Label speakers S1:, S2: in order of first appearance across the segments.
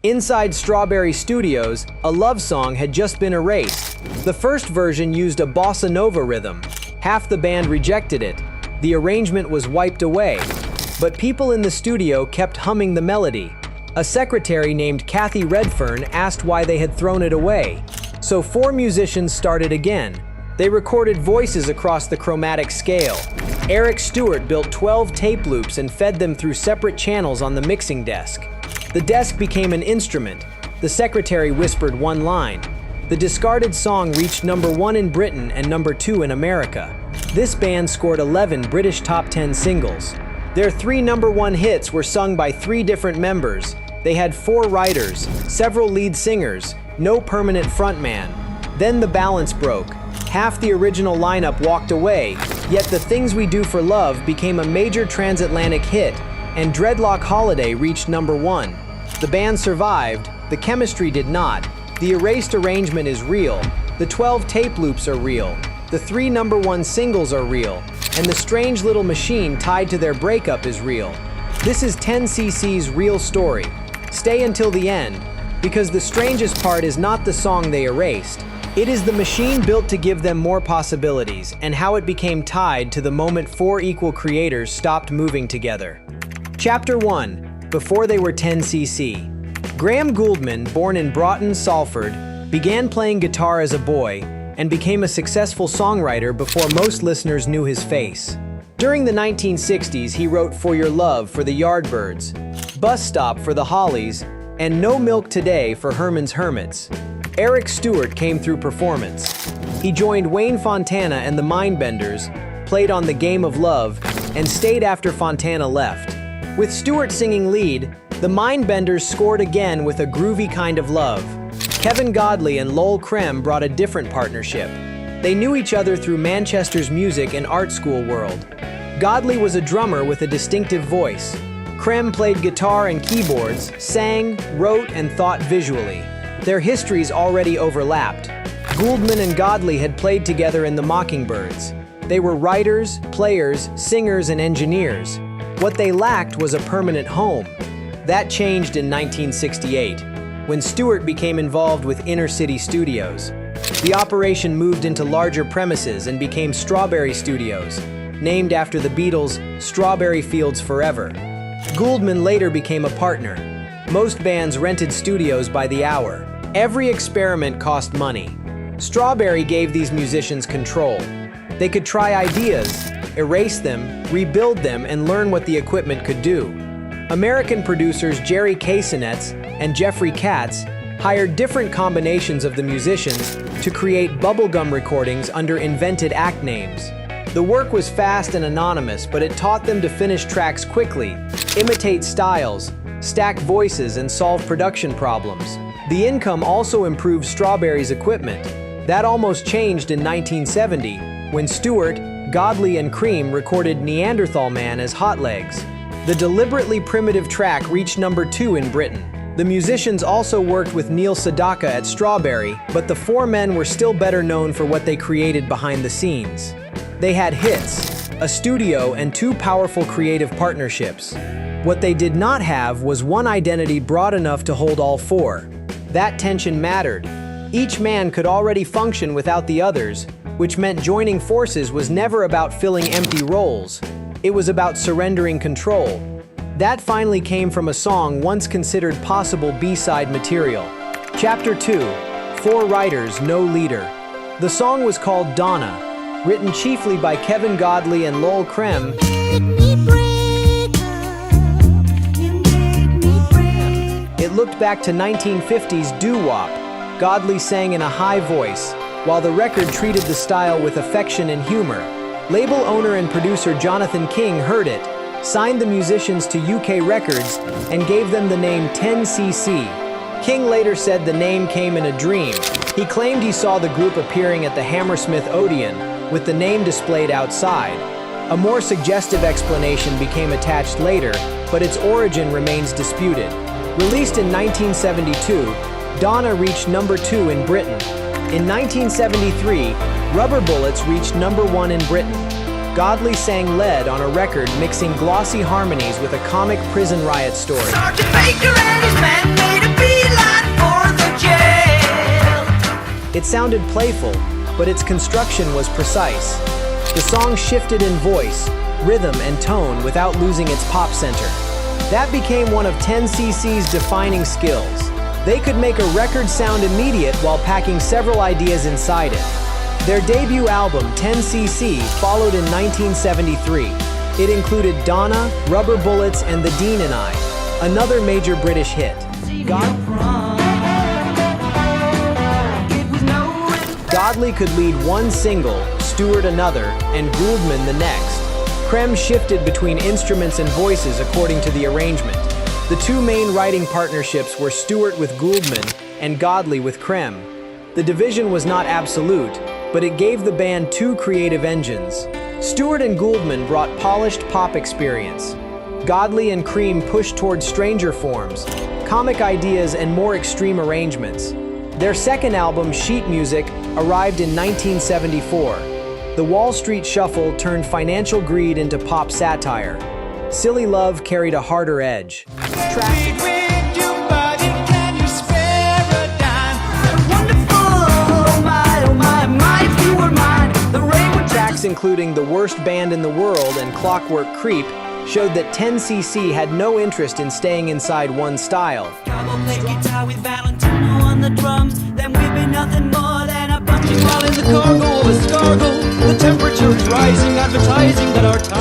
S1: Inside Strawberry Studios, a love song had just been erased. The first version used a bossa nova rhythm. Half the band rejected it. The arrangement was wiped away. But people in the studio kept humming the melody. A secretary named Kathy Redfern asked why they had thrown it away. So 4 musicians started again. They recorded voices across the chromatic scale. Eric Stewart built 12 tape loops and fed them through separate channels on the mixing desk. The desk became an instrument. The secretary whispered one line. The discarded song reached #1 in Britain and #2 in America. This band scored 11 British top 10 singles. Their 3 #1 hits were sung by 3 different members. They had 4 writers, several lead singers, no permanent frontman. Then the balance broke. Half the original lineup walked away, yet The Things We Do for Love became a major transatlantic hit, and Dreadlock Holiday reached #1. The band survived, the chemistry did not. The erased arrangement is real, the 12 tape loops are real, the 3 #1 singles are real, and the strange little machine tied to their breakup is real. This is 10cc's real story. Stay until the end, because the strangest part is not the song they erased. It is the machine built to give them more possibilities, and how it became tied to the moment 4 equal creators stopped moving together. Chapter 1. Before they were 10cc. Graham Gouldman, born in Broughton, Salford, began playing guitar as a boy and became a successful songwriter before most listeners knew his face. During the 1960s, he wrote For Your Love for the Yardbirds, Bus Stop for the Hollies, and No Milk Today for Herman's Hermits. Eric Stewart came through performance. He joined Wayne Fontana and the Mindbenders, played on The Game of Love, and stayed after Fontana left. With Stewart singing lead, the Mindbenders scored again with A Groovy Kind of Love. Kevin Godley and Lol Creme brought a different partnership. They knew each other through Manchester's music and art school world. Godley was a drummer with a distinctive voice. Creme played guitar and keyboards, sang, wrote, and thought visually. Their histories already overlapped. Gouldman and Godley had played together in the Mockingbirds. They were writers, players, singers, and engineers. What they lacked was a permanent home. That changed in 1968, when Stewart became involved with Inner City Studios. The operation moved into larger premises and became Strawberry Studios, named after the Beatles' Strawberry Fields Forever. Gouldman later became a partner. Most bands rented studios by the hour. Every experiment cost money. Strawberry gave these musicians control. They could try ideas, erase them, rebuild them, and learn what the equipment could do. American producers Jerry Casonets and Jeffrey Katz hired different combinations of the musicians to create bubblegum recordings under invented act names. The work was fast and anonymous, but it taught them to finish tracks quickly, imitate styles, stack voices, and solve production problems. The income also improved Strawberry's equipment. That almost changed in 1970, when Stewart, Godley, and Cream recorded Neanderthal Man as Hot Legs. The deliberately primitive track reached #2 in Britain. The musicians also worked with Neil Sedaka at Strawberry, but the 4 men were still better known for what they created behind the scenes. They had hits, a studio, and 2 powerful creative partnerships. What they did not have was one identity broad enough to hold all 4. That tension mattered. Each man could already function without the others, which meant joining forces was never about filling empty roles. It was about surrendering control. That finally came from a song once considered possible B-side material. Chapter 2. 4 Writers, No Leader. The song was called Donna, written chiefly by Kevin Godley and Lol Creme. It looked back to 1950s doo-wop. Godley sang in a high voice, while the record treated the style with affection and humor. Label owner and producer Jonathan King heard it, signed the musicians to UK Records, and gave them the name 10cc. King later said the name came in a dream. He claimed he saw the group appearing at the Hammersmith Odeon, with the name displayed outside. A more suggestive explanation became attached later, but its origin remains disputed. Released in 1972, Donna reached #2 in Britain. In 1973, Rubber Bullets reached #1 in Britain. Godley sang lead on a record mixing glossy harmonies with a comic prison riot story. Sergeant Baker and his men made a beat. It sounded playful, but its construction was precise. The song shifted in voice, rhythm, and tone without losing its pop center. That became one of 10cc's defining skills. They could make a record sound immediate while packing several ideas inside it. Their debut album, 10cc, followed in 1973. It included Donna, Rubber Bullets, and The Dean and I, another major British hit. Godley could lead one single, Stewart another, and Gouldman the next. Krem shifted between instruments and voices according to the arrangement. The two main writing partnerships were Stewart with Gouldman and Godley with Krem. The division was not absolute, but it gave the band two creative engines. Stewart and Gouldman brought polished pop experience. Godley and Cream pushed toward stranger forms, comic ideas, and more extreme arrangements. Their second album, Sheet Music, arrived in 1974. The Wall Street Shuffle turned financial greed into pop satire. Silly Love carried a harder edge. Tracks including The Worst Band in the World and Clockwork Creep showed that 10cc had no interest in staying inside one style.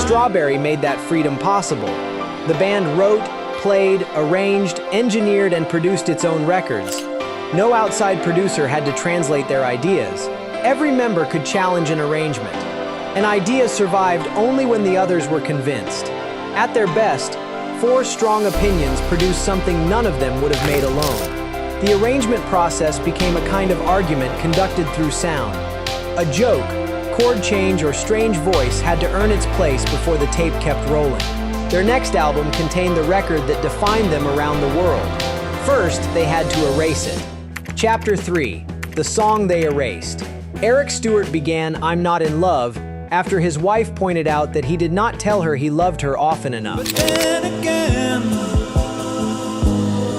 S1: Strawberry made that freedom possible. The band wrote, played, arranged, engineered, and produced its own records. No outside producer had to translate their ideas. Every member could challenge an arrangement. An idea survived only when the others were convinced. At their best, four strong opinions produced something none of them would have made alone. The arrangement process became a kind of argument conducted through sound. A joke, chord change, or strange voice had to earn its place before the tape kept rolling. Their next album contained the record that defined them around the world. First, they had to erase it. Chapter 3, The Song They Erased. Eric Stewart began I'm Not in Love after his wife pointed out that he did not tell her he loved her often enough.
S2: But then again,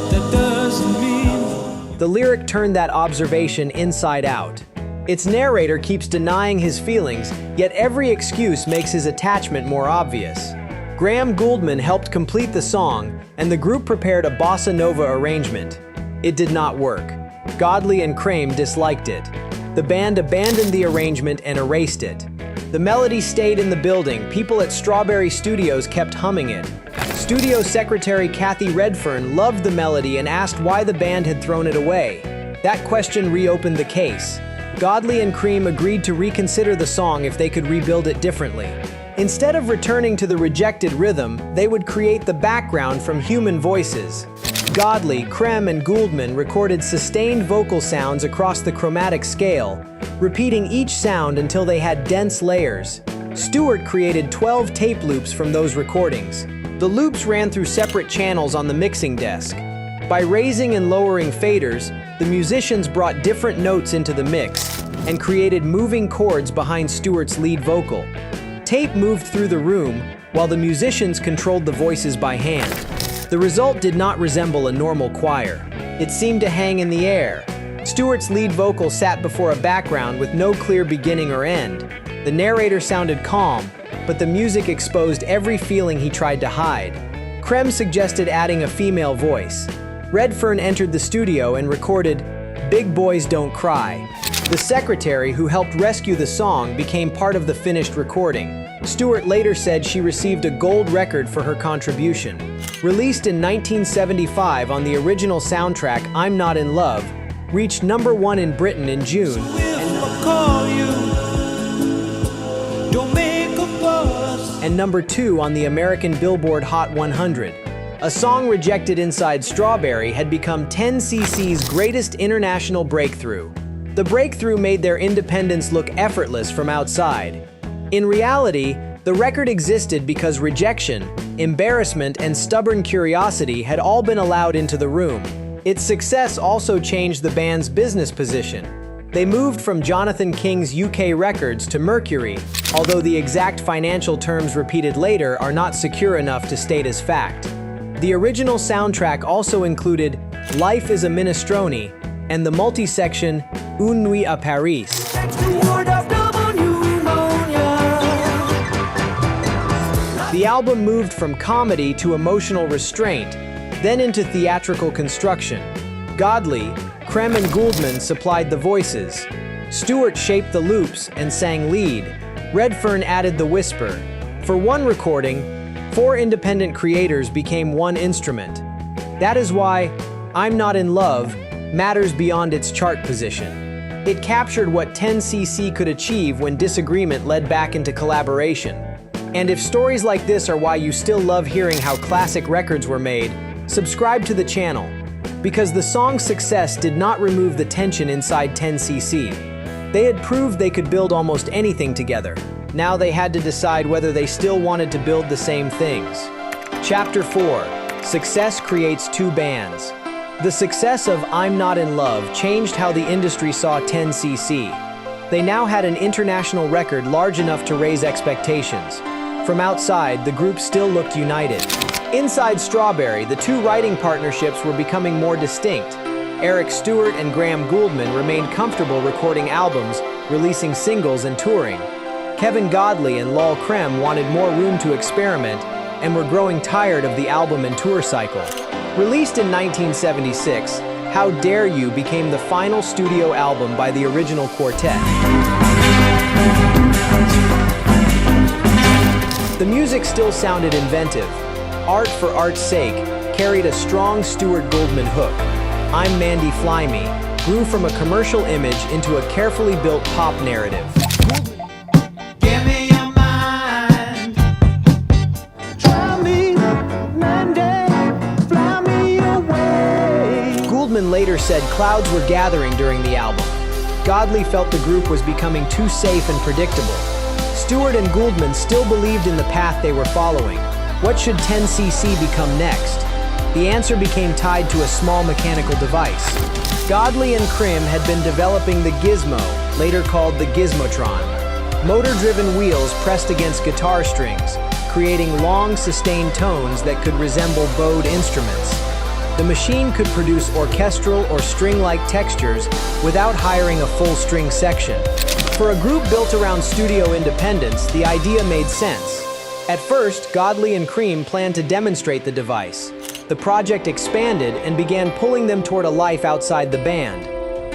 S2: that doesn't mean...
S1: The lyric turned that observation inside out. Its narrator keeps denying his feelings, yet every excuse makes his attachment more obvious. Graham Gouldman helped complete the song, and the group prepared a bossa nova arrangement. It did not work. Godley and Krem disliked it. The band abandoned the arrangement and erased it. The melody stayed in the building. People at Strawberry Studios kept humming it. Studio secretary Kathy Redfern loved the melody and asked why the band had thrown it away. That question reopened the case. Godley and Krem agreed to reconsider the song if they could rebuild it differently. Instead of returning to the rejected rhythm, they would create the background from human voices. Godley, Krem, and Gouldman recorded sustained vocal sounds across the chromatic scale, repeating each sound until they had dense layers. Stewart created 12 tape loops from those recordings. The loops ran through separate channels on the mixing desk. By raising and lowering faders, the musicians brought different notes into the mix and created moving chords behind Stewart's lead vocal. Tape moved through the room while the musicians controlled the voices by hand. The result did not resemble a normal choir. It seemed to hang in the air. Stewart's lead vocal sat before a background with no clear beginning or end. The narrator sounded calm, but the music exposed every feeling he tried to hide. Krem suggested adding a female voice. Redfern entered the studio and recorded Big Boys Don't Cry. The secretary who helped rescue the song became part of the finished recording. Stewart later said she received a gold record for her contribution. Released in 1975 on the original soundtrack I'm Not in Love, reached #1 in Britain in June. And #2 on the American Billboard Hot 100. A song rejected inside Strawberry had become 10cc's greatest international breakthrough. The breakthrough made their independence look effortless from outside. In reality, the record existed because rejection, embarrassment, and stubborn curiosity had all been allowed into the room. Its success also changed the band's business position. They moved from Jonathan King's UK Records to Mercury, although the exact financial terms repeated later are not secure enough to state as fact. The original soundtrack also included Life is a Minestrone and the multi-section Une Nuit à Paris. The album moved from comedy to emotional restraint, then into theatrical construction. Godley, Krem and Gouldman supplied the voices. Stewart shaped the loops and sang lead. Redfern added the whisper. For one recording, 4 independent creators became one instrument. That is why I'm Not in Love matters beyond its chart position. It captured what 10cc could achieve when disagreement led back into collaboration. And if stories like this are why you still love hearing how classic records were made, subscribe to the channel. Because the song's success did not remove the tension inside 10cc. They had proved they could build almost anything together. Now they had to decide whether they still wanted to build the same things. Chapter 4. Success creates 2 bands. The success of I'm Not in Love changed how the industry saw 10cc. They now had an international record large enough to raise expectations. From outside, the group still looked united. Inside Strawberry, the 2 writing partnerships were becoming more distinct. Eric Stewart and Graham Gouldman remained comfortable recording albums, releasing singles and touring. Kevin Godley and Lol Krem wanted more room to experiment and were growing tired of the album and tour cycle. Released in 1976, How Dare You became the final studio album by the original quartet. The music still sounded inventive. Art for Art's Sake carried a strong Stewart Gouldman hook. I'm Mandy Fly Me grew from a commercial image into a carefully built pop narrative.
S2: Give me your mind. Try me, Monday, fly me away.
S1: Gouldman later said clouds were gathering during the album. Godley felt the group was becoming too safe and predictable. Stewart and Gouldman still believed in the path they were following. What should 10cc become next? The answer became tied to a small mechanical device. Godley and Krem had been developing the Gizmo, later called the Gizmotron. Motor-driven wheels pressed against guitar strings, creating long, sustained tones that could resemble bowed instruments. The machine could produce orchestral or string-like textures without hiring a full string section. For a group built around studio independence, the idea made sense. At first, Godley and Krem planned to demonstrate the device. The project expanded and began pulling them toward a life outside the band.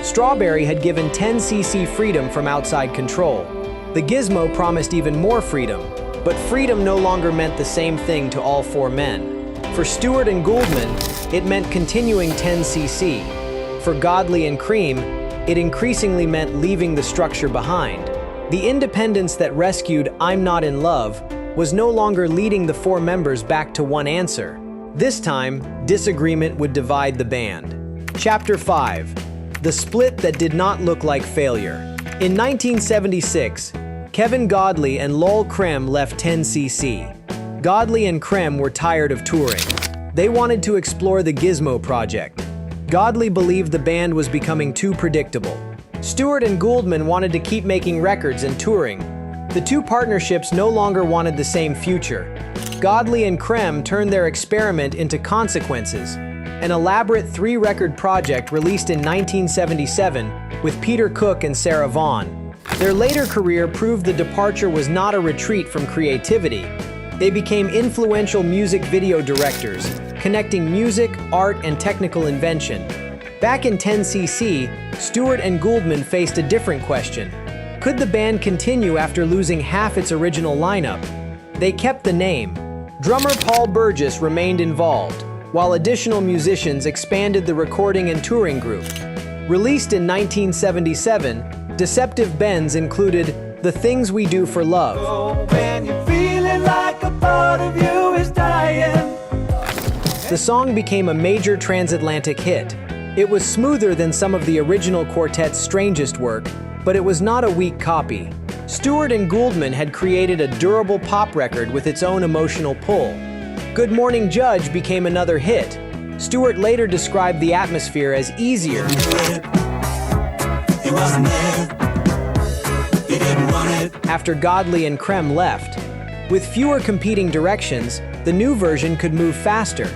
S1: Strawberry had given 10cc freedom from outside control. The Gizmo promised even more freedom, but freedom no longer meant the same thing to all 4 men. For Stewart and Gouldman, it meant continuing 10cc. For Godley and Krem, it increasingly meant leaving the structure behind. The independence that rescued I'm Not in Love was no longer leading the 4 members back to one answer. This time, disagreement would divide the band. Chapter 5. The split that did not look like failure. In 1976, Kevin Godley and Lol Krem left 10cc. Godley and Krem were tired of touring. They wanted to explore the Gizmo project. Godley believed the band was becoming too predictable. Stewart and Gouldman wanted to keep making records and touring. The 2 partnerships no longer wanted the same future. Godley and Krem turned their experiment into Consequences, an elaborate 3-record project released in 1977 with Peter Cook and Sarah Vaughan. Their later career proved the departure was not a retreat from creativity. They became influential music video directors, connecting music, art, and technical invention. Back in 10cc, Stewart and Gouldman faced a different question. Could the band continue after losing half its original lineup? They kept the name. Drummer Paul Burgess remained involved, while additional musicians expanded the recording and touring group. Released in 1977, Deceptive Bends included The Things We Do for Love.
S2: Oh, when you're feeling like a part of you is dying.
S1: The song became a major transatlantic hit. It was smoother than some of the original quartet's strangest work, but it was not a weak copy. Stewart and Gouldman had created a durable pop record with its own emotional pull. Good Morning Judge became another hit. Stewart later described the atmosphere as easier.
S2: He wasn't there. He didn't want it.
S1: After Godley and Krem left. With fewer competing directions, the new version could move faster.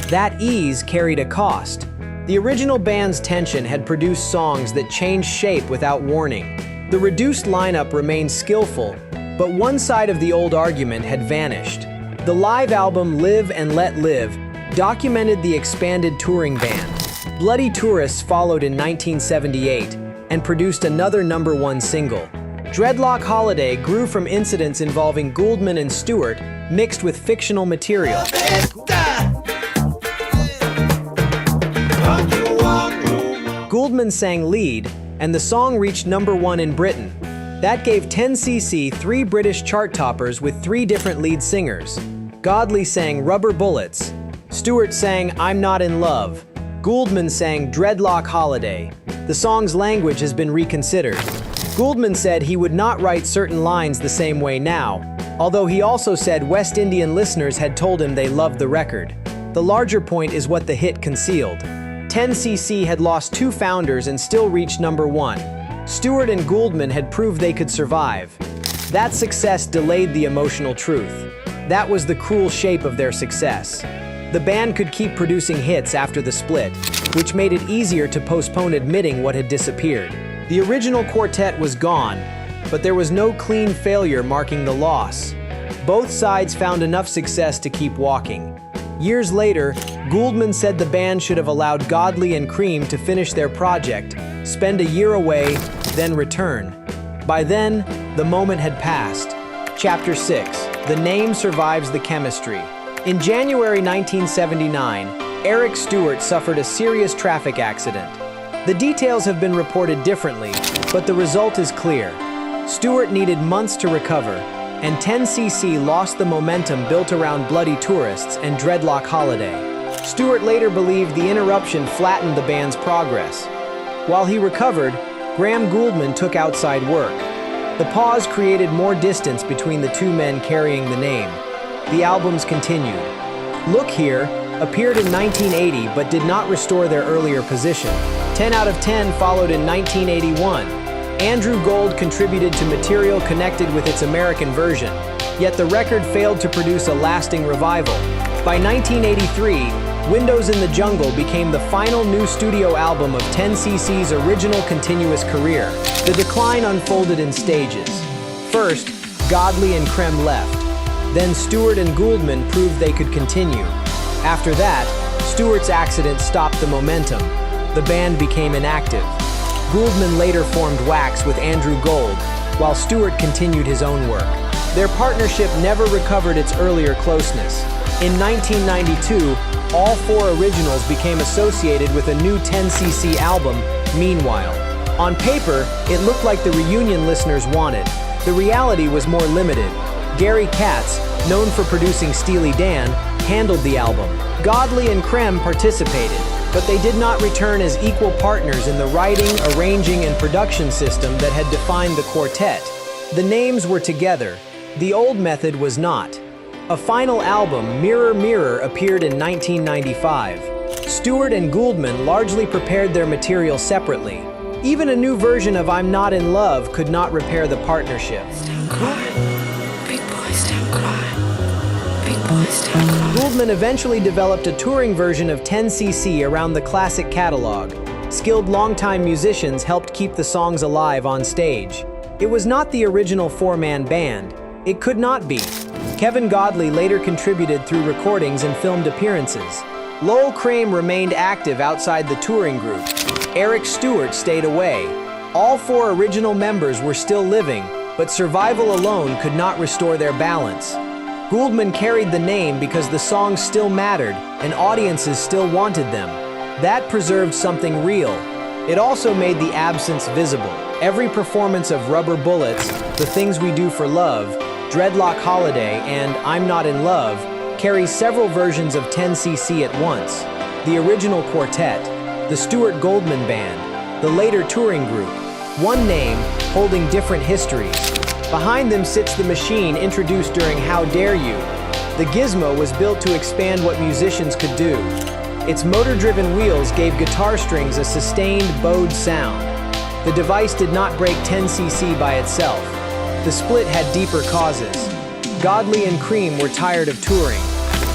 S1: That ease carried a cost. The original band's tension had produced songs that changed shape without warning. The reduced lineup remained skillful, but one side of the old argument had vanished. The live album Live and Let Live documented the expanded touring band. Bloody Tourists followed in 1978 and produced another #1 single. Dreadlock Holiday grew from incidents involving Gouldman and Stewart mixed with fictional material. Gouldman sang lead, and the song reached #1 in Britain. That gave 10cc 3 British chart toppers with 3 different lead singers. Godley sang Rubber Bullets. Stewart sang I'm Not in Love. Gouldman sang Dreadlock Holiday. The song's language has been reconsidered. Gouldman said he would not write certain lines the same way now, although he also said West Indian listeners had told him they loved the record. The larger point is what the hit concealed. 10cc had lost 2 founders and still reached #1. Stewart and Gouldman had proved they could survive. That success delayed the emotional truth. That was the cruel shape of their success. The band could keep producing hits after the split, which made it easier to postpone admitting what had disappeared. The original quartet was gone, but there was no clean failure marking the loss. Both sides found enough success to keep walking. Years later, Gouldman said the band should have allowed Godley and Cream to finish their project, spend a year away, then return. By then, the moment had passed. Chapter 6. The name survives the chemistry. In January 1979, Eric Stewart suffered a serious traffic accident. The details have been reported differently, but the result is clear. Stewart needed months to recover, and 10cc lost the momentum built around Bloody Tourists and Dreadlock Holiday. Stewart later believed the interruption flattened the band's progress. While he recovered, Graham Gouldman took outside work. The pause created more distance between the two men carrying the name. The albums continued. Look Here appeared in 1980 but did not restore their earlier position. 10 Out of 10 followed in 1981. Andrew Gold contributed to material connected with its American version, yet the record failed to produce a lasting revival. By 1983, Windows in the Jungle became the final new studio album of 10cc's original continuous career. The decline unfolded in stages. First, Godley and Creme left. Then Stewart and Gouldman proved they could continue. After that, Stewart's accident stopped the momentum. The band became inactive. Gouldman later formed Wax with Andrew Gold, while Stewart continued his own work. Their partnership never recovered its earlier closeness. In 1992, all 4 originals became associated with a new 10cc album, Meanwhile. On paper, it looked like the reunion listeners wanted. The reality was more limited. Gary Katz, known for producing Steely Dan, handled the album. Godley and Creme participated, but they did not return as equal partners in the writing, arranging, and production system that had defined the quartet. The names were together. The old method was not. A final album, Mirror Mirror, appeared in 1995. Stewart and Gouldman largely prepared their material separately. Even a new version of I'm Not in Love could not repair the partnership. Gouldman eventually developed a touring version of 10cc around the classic catalog. Skilled longtime musicians helped keep the songs alive on stage. It was not the original 4-man band. It could not be. Kevin Godley later contributed through recordings and filmed appearances. Lowell Crane remained active outside the touring group. Eric Stewart stayed away. All 4 original members were still living, but survival alone could not restore their balance. Gouldman carried the name because the songs still mattered and audiences still wanted them. That preserved something real. It also made the absence visible. Every performance of Rubber Bullets, The Things We Do for Love, Dreadlock Holiday, and I'm Not in Love carries several versions of 10cc at once. The original quartet, the Stewart Gouldman Band, the later touring group. One name, holding different histories. Behind them sits the machine introduced during How Dare You. The gizmo was built to expand what musicians could do. Its motor-driven wheels gave guitar strings a sustained, bowed sound. The device did not break 10cc by itself. The split had deeper causes. Godley and Cream were tired of touring.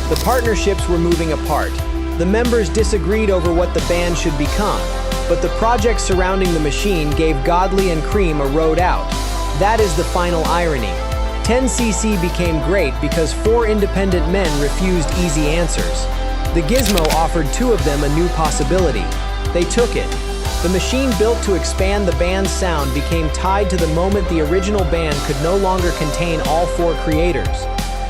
S1: The partnerships were moving apart. The members disagreed over what the band should become, but the project surrounding the machine gave Godley and Cream a road out. That is the final irony. 10cc became great because 4 independent men refused easy answers. The Gizmo offered 2 of them a new possibility. They took it. The machine built to expand the band's sound became tied to the moment the original band could no longer contain all 4 creators.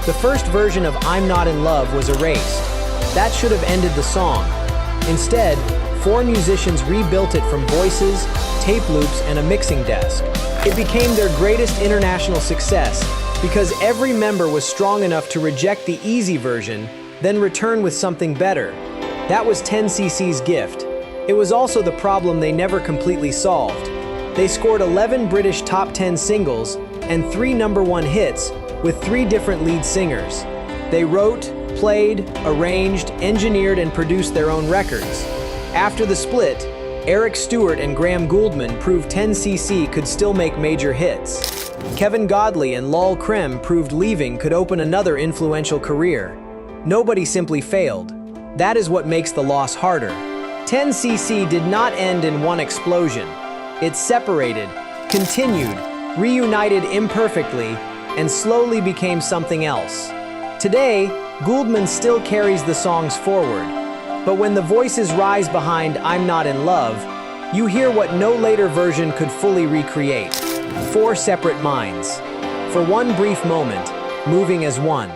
S1: The first version of I'm Not in Love was erased. That should have ended the song. Instead, 4 musicians rebuilt it from voices, tape loops, and a mixing desk. It became their greatest international success because every member was strong enough to reject the easy version, then return with something better. That was 10cc's gift. It was also the problem they never completely solved. They scored 11 British top 10 singles and 3 #1 hits with 3 different lead singers. They wrote, played, arranged, engineered, and produced their own records. After the split, Eric Stewart and Graham Gouldman proved 10cc could still make major hits. Kevin Godley and Lol Creme proved leaving could open another influential career. Nobody simply failed. That is what makes the loss harder. 10cc did not end in one explosion. It separated, continued, reunited imperfectly, and slowly became something else. Today, Gouldman still carries the songs forward. But when the voices rise behind I'm Not in Love, you hear what no later version could fully recreate. 4 separate minds. For one brief moment, moving as one.